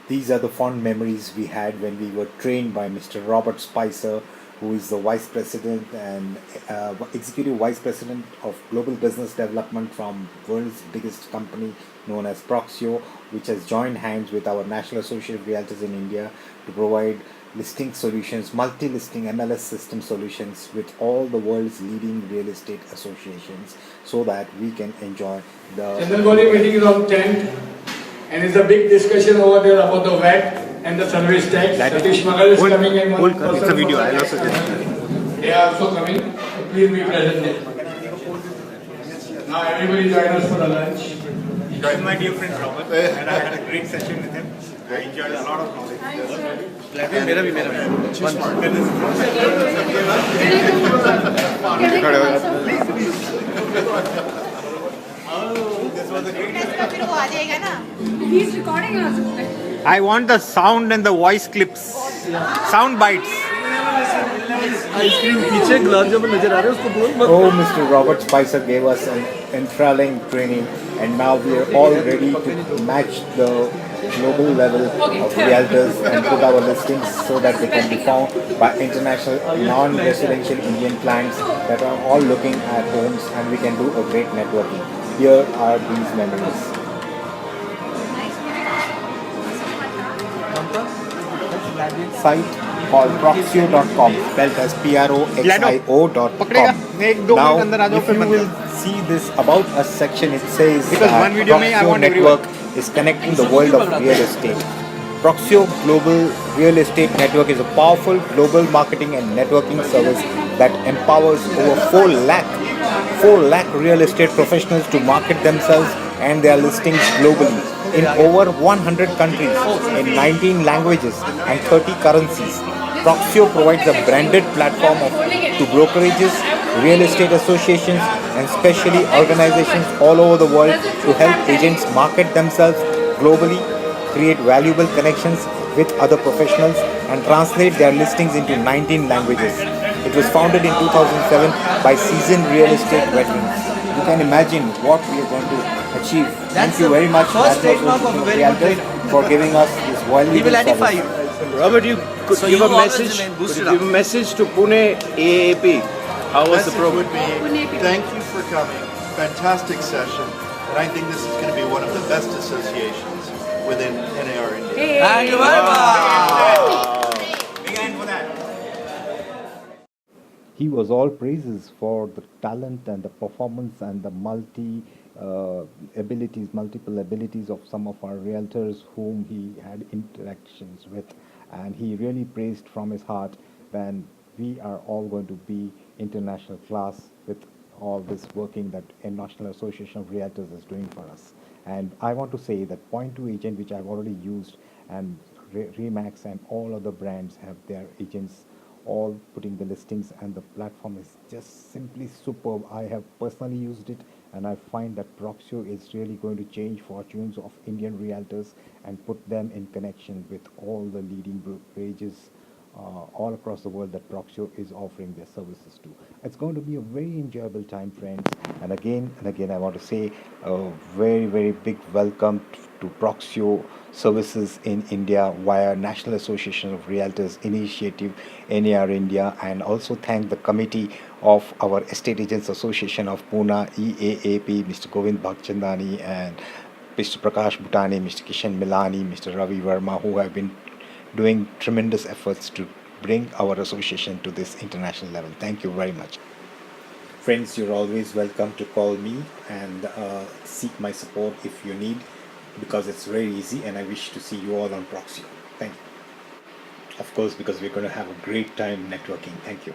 These are the fond memories we had when we were trained by Mr. Robert Spicer, who is the Vice President and Executive Vice President of Global Business Development from world's biggest company known as Proxio, which has joined hands with our National Association of Realtors in India to provide listing solutions, multi-listing MLS system solutions with all the world's leading real estate associations so that we can enjoy the... Chandragoli meeting is on 10th and it's a big discussion over there about the VAT and the service tax. Satish Magal is coming in. It's a video. I'll also just... They are also coming. So please be present there. Now everybody join us for the lunch. This is my dear friend Robert, and I had a great session with him. I enjoyed a lot of knowledge. मेरा भी He's recording us. I want the sound and the voice clips, sound bites. Oh, Mr. Robert Spicer gave us an enthralling training, and now we are all ready to match the global level of realtors and put our listings so that they can be found by international non-residential Indian clients that are all looking at homes, and we can do a great networking. Here are these memories. Site called proxio.com, spelled as proxio.com. Now, if you will see this About Us section, it says Because that one video may I Proxio want Network is connecting the world of real estate. Proxio Global Real Estate Network is a powerful global marketing and networking service that empowers over 4 lakh real estate professionals to market themselves and their listings globally in over 100 countries, in 19 languages and 30 currencies. Proxio provides a branded platform to brokerages, real estate associations, and specially organizations all over the world to help agents market themselves globally, create valuable connections with other professionals, and translate their listings into 19 languages. It was founded in 2007 by seasoned real estate veterans. You can imagine what we are going to achieve. Thank you very much, National Association of Realtors, for giving us this valuable service. Robert, you could give a message. Could you give a message to Pune AAP? How was the program? Thank you for coming. Fantastic session, and I think this is going to be one of the best associations within NAR India. Thank you very He was all praises for the talent and the performance and the multiple abilities of some of our realtors whom he had interactions with, and he really praised from his heart that we are all going to be international class with all this working that a National Association of Realtors is doing for us. And I want to say that Point2 Agent, which I've already used, and Remax and all other brands have their agents all putting the listings, and the platform is just simply superb. I have personally used it, and I find that Proxio is really going to change fortunes of Indian realtors and put them in connection with all the leading brokerages all across the world that Proxio is offering their services to. It's going to be a very enjoyable time, friends. And again, I want to say a very, very big welcome to Proxio services in India via National Association of Realtors initiative, NAR India, and also thank the committee of our Estate Agents Association of Pune, EAAP, Mr. Govind Bhagchandani, and Mr. Prakash Bhutani, Mr. Kishan Milani, Mr. Ravi Verma, who have been doing tremendous efforts to bring our association to this international level. Thank you very much. Friends, you're always welcome to call me and seek my support if you need, because it's very easy, and I wish to see you all on Proxio. Thank you. Of course, because we're going to have a great time networking. Thank you.